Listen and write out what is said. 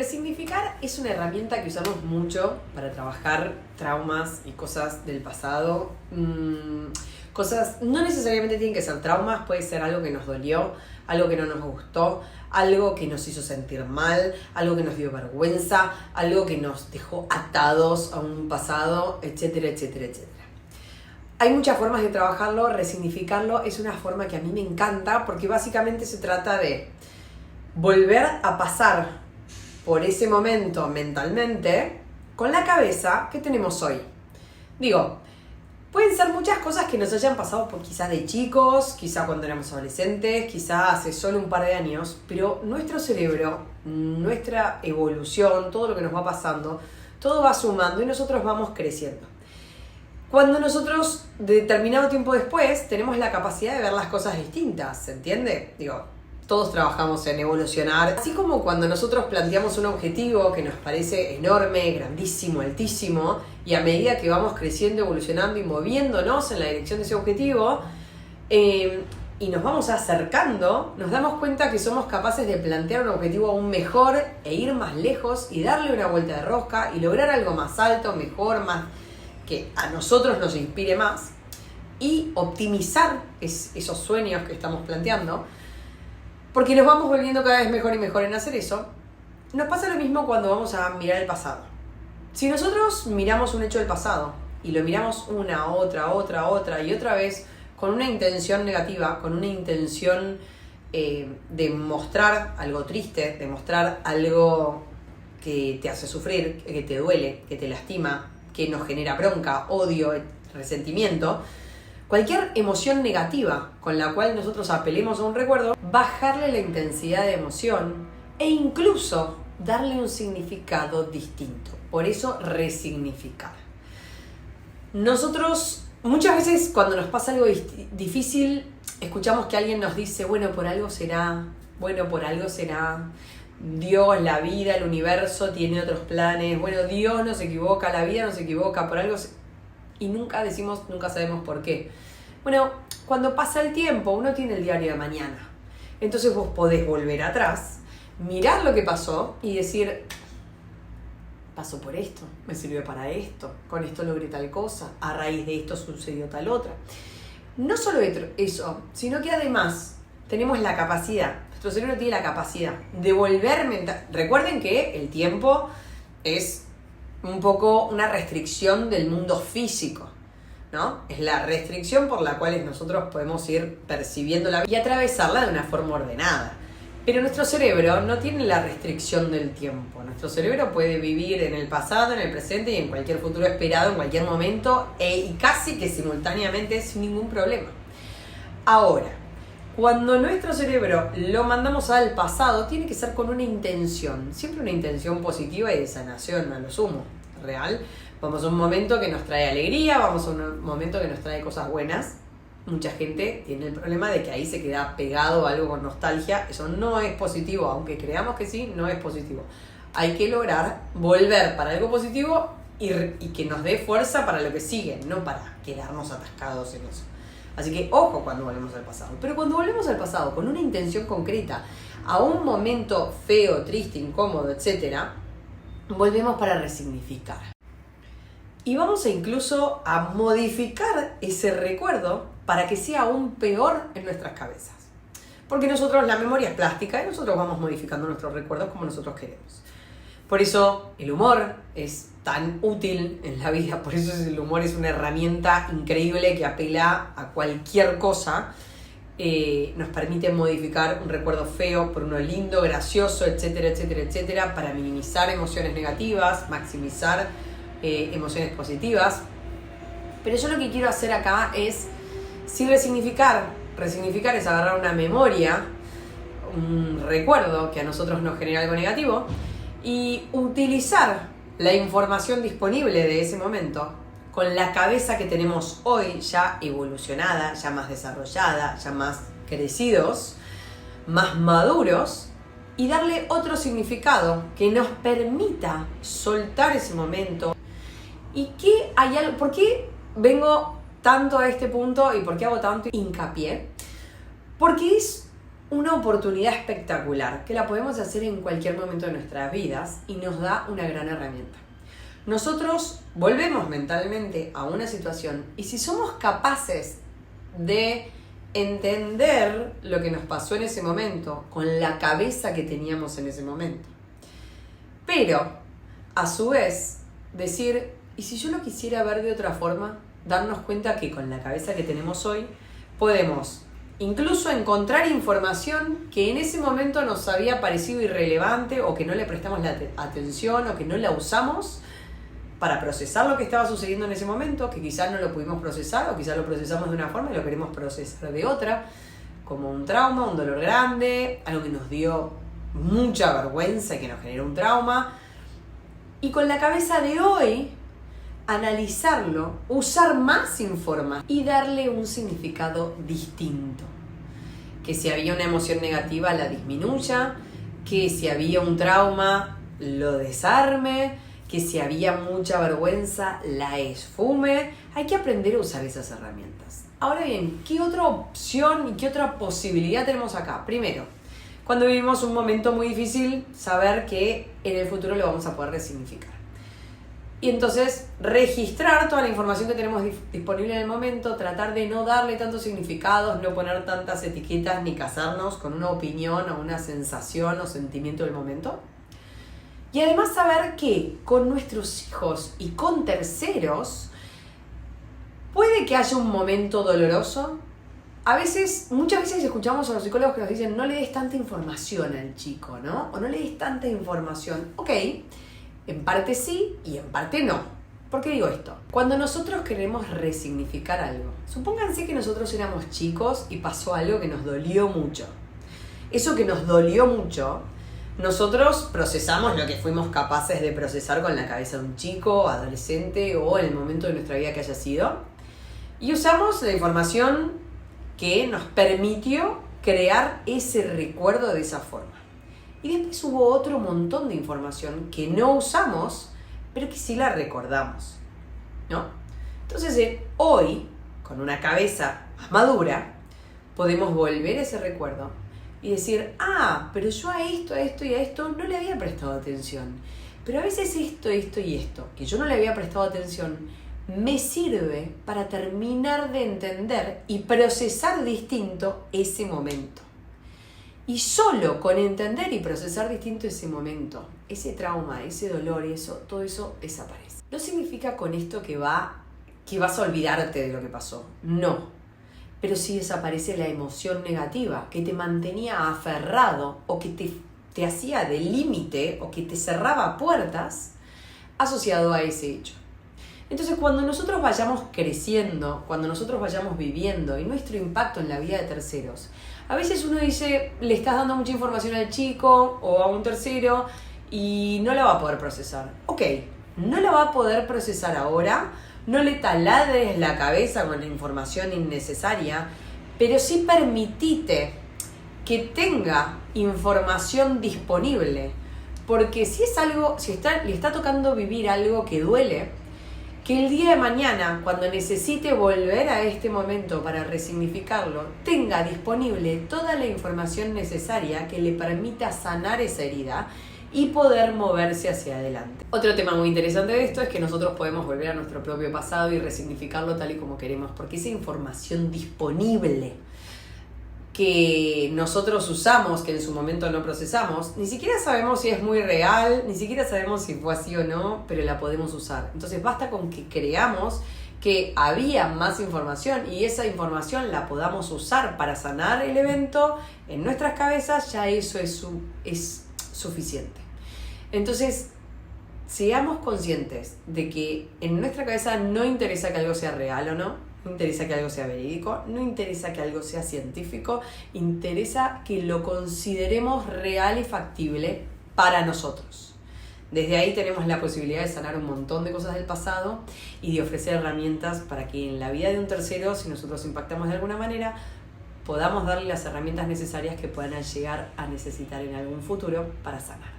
resignificar es una herramienta que usamos mucho para trabajar traumas y cosas del pasado. Cosas, no necesariamente tienen que ser traumas, puede ser algo que nos dolió, algo que no nos gustó, algo que nos hizo sentir mal, algo que nos dio vergüenza, algo que nos dejó atados a un pasado, etcétera, etcétera, etcétera. Hay muchas formas de trabajarlo, resignificarlo es una forma que a mí me encanta porque básicamente se trata de volver a pasar por ese momento mentalmente con la cabeza que tenemos hoy. Digo, pueden ser muchas cosas que nos hayan pasado por quizás de chicos, quizás cuando éramos adolescentes, quizás hace solo un par de años, pero nuestro cerebro, nuestra evolución, todo lo que nos va pasando, todo va sumando y nosotros vamos creciendo. Cuando nosotros, determinado tiempo después, tenemos la capacidad de ver las cosas distintas, ¿se entiende? Digo, todos trabajamos en evolucionar. Así como cuando nosotros planteamos un objetivo que nos parece enorme, grandísimo, altísimo, y a medida que vamos creciendo, evolucionando y moviéndonos en la dirección de ese objetivo, y nos vamos acercando, nos damos cuenta que somos capaces de plantear un objetivo aún mejor e ir más lejos y darle una vuelta de rosca y lograr algo más alto, mejor, más que a nosotros nos inspire más y optimizar esos sueños que estamos planteando. Porque nos vamos volviendo cada vez mejor y mejor en hacer eso. Nos pasa lo mismo cuando vamos a mirar el pasado. Si nosotros miramos un hecho del pasado y lo miramos una, otra y otra vez con una intención negativa, con una intención de mostrar algo triste, de mostrar algo que te hace sufrir, que te duele, que te lastima, que nos genera bronca, odio, resentimiento, cualquier emoción negativa con la cual nosotros apelemos a un recuerdo, bajarle la intensidad de emoción e incluso darle un significado distinto. Por eso, resignificar. Nosotros, muchas veces cuando nos pasa algo difícil, escuchamos que alguien nos dice, bueno, por algo será, Dios, la vida, el universo tiene otros planes, bueno, Dios no se equivoca, la vida no se equivoca, por algo y nunca sabemos por qué. Bueno, cuando pasa el tiempo, uno tiene el diario de mañana. Entonces vos podés volver atrás, mirar lo que pasó y decir, pasó por esto, me sirvió para esto, con esto logré tal cosa, a raíz de esto sucedió tal otra. No solo eso, sino que además tenemos la capacidad, nuestro cerebro tiene la capacidad de volver mental. Recuerden que el tiempo es un poco una restricción del mundo físico, ¿no? Es la restricción por la cual nosotros podemos ir percibiendo la vida y atravesarla de una forma ordenada. Pero nuestro cerebro no tiene la restricción del tiempo. Nuestro cerebro puede vivir en el pasado, en el presente y en cualquier futuro esperado, en cualquier momento y casi que simultáneamente sin ningún problema. Ahora, cuando nuestro cerebro lo mandamos al pasado, tiene que ser con una intención, siempre una intención positiva y de sanación a lo sumo, real. Vamos a un momento que nos trae alegría, vamos a un momento que nos trae cosas buenas. Mucha gente tiene el problema de que ahí se queda pegado a algo con nostalgia. Eso no es positivo, aunque creamos que sí, no es positivo. Hay que lograr volver para algo positivo y que nos dé fuerza para lo que sigue, no para quedarnos atascados en eso. Así que ojo cuando volvemos al pasado. Pero cuando volvemos al pasado con una intención concreta, a un momento feo, triste, incómodo, etc., volvemos para resignificar. Y vamos incluso a modificar ese recuerdo para que sea aún peor en nuestras cabezas. Porque nosotros, la memoria es plástica y nosotros vamos modificando nuestros recuerdos como nosotros queremos. Por eso el humor es tan útil en la vida, por eso el humor es una herramienta increíble que apela a cualquier cosa. Nos permite modificar un recuerdo feo por uno lindo, gracioso, etcétera, etcétera, etcétera, para minimizar emociones negativas, maximizar emociones positivas. Pero yo lo que quiero hacer acá es, sí, resignificar es agarrar una memoria, un recuerdo que a nosotros nos genera algo negativo y utilizar la información disponible de ese momento con la cabeza que tenemos hoy ya evolucionada, ya más desarrollada, ya más crecidos, más maduros, y darle otro significado que nos permita soltar ese momento. ¿Y qué hay algo? ¿Por qué vengo tanto a este punto y por qué hago tanto hincapié? Porque es una oportunidad espectacular que la podemos hacer en cualquier momento de nuestras vidas y nos da una gran herramienta. Nosotros volvemos mentalmente a una situación y si somos capaces de entender lo que nos pasó en ese momento con la cabeza que teníamos en ese momento, pero a su vez decir, ¿y si yo lo quisiera ver de otra forma? Darnos cuenta que con la cabeza que tenemos hoy podemos incluso encontrar información que en ese momento nos había parecido irrelevante o que no le prestamos la atención o que no la usamos para procesar lo que estaba sucediendo en ese momento, que quizás no lo pudimos procesar o quizás lo procesamos de una forma y lo queremos procesar de otra, como un trauma, un dolor grande, algo que nos dio mucha vergüenza y que nos generó un trauma. Y con la cabeza de hoy, analizarlo, usar más información y darle un significado distinto. Que si había una emoción negativa la disminuya, que si había un trauma lo desarme, que si había mucha vergüenza la esfume. Hay que aprender a usar esas herramientas. Ahora bien, ¿qué otra opción y qué otra posibilidad tenemos acá? Primero, cuando vivimos un momento muy difícil, saber que en el futuro lo vamos a poder resignificar. Y entonces registrar toda la información que tenemos disponible en el momento, tratar de no darle tantos significados, no poner tantas etiquetas ni casarnos con una opinión o una sensación o sentimiento del momento. Y además saber que con nuestros hijos y con terceros puede que haya un momento doloroso. Muchas veces escuchamos a los psicólogos que nos dicen no le des tanta información al chico, ¿no? O no le des tanta información. Ok, en parte sí y en parte no. ¿Por qué digo esto? Cuando nosotros queremos resignificar algo, supónganse que nosotros éramos chicos y pasó algo que nos dolió mucho. Eso que nos dolió mucho, nosotros procesamos lo que fuimos capaces de procesar con la cabeza de un chico, adolescente o en el momento de nuestra vida que haya sido. Y usamos la información que nos permitió crear ese recuerdo de esa forma. Y después hubo otro montón de información que no usamos, pero que sí la recordamos, ¿no? Entonces, hoy, con una cabeza más madura, podemos volver a ese recuerdo y decir, pero yo a esto y a esto no le había prestado atención. Pero a veces esto y esto, que yo no le había prestado atención, me sirve para terminar de entender y procesar distinto ese momento. Y solo con entender y procesar distinto ese momento, ese trauma, ese dolor, todo eso desaparece. No significa con esto que vas a olvidarte de lo que pasó. No. Pero sí desaparece la emoción negativa que te mantenía aferrado o que te hacía de límite o que te cerraba puertas asociado a ese hecho. Entonces, cuando nosotros vayamos creciendo, cuando nosotros vayamos viviendo y nuestro impacto en la vida de terceros, a veces uno dice, le estás dando mucha información al chico o a un tercero y no la va a poder procesar. Ok, no la va a poder procesar ahora, no le taladres la cabeza con la información innecesaria, pero sí permitite que tenga información disponible. Porque si le está tocando vivir algo que duele, que el día de mañana, cuando necesite volver a este momento para resignificarlo, tenga disponible toda la información necesaria que le permita sanar esa herida y poder moverse hacia adelante. Otro tema muy interesante de esto es que nosotros podemos volver a nuestro propio pasado y resignificarlo tal y como queremos, porque esa información disponible que nosotros usamos, que en su momento no procesamos, ni siquiera sabemos si es muy real, ni siquiera sabemos si fue así o no, pero la podemos usar. Entonces basta con que creamos que había más información y esa información la podamos usar para sanar el evento en nuestras cabezas, ya eso es suficiente. Entonces, seamos conscientes de que en nuestra cabeza no interesa que algo sea real o no interesa que algo sea verídico, no interesa que algo sea científico, interesa que lo consideremos real y factible para nosotros. Desde ahí tenemos la posibilidad de sanar un montón de cosas del pasado y de ofrecer herramientas para que en la vida de un tercero, si nosotros impactamos de alguna manera, podamos darle las herramientas necesarias que puedan llegar a necesitar en algún futuro para sanar.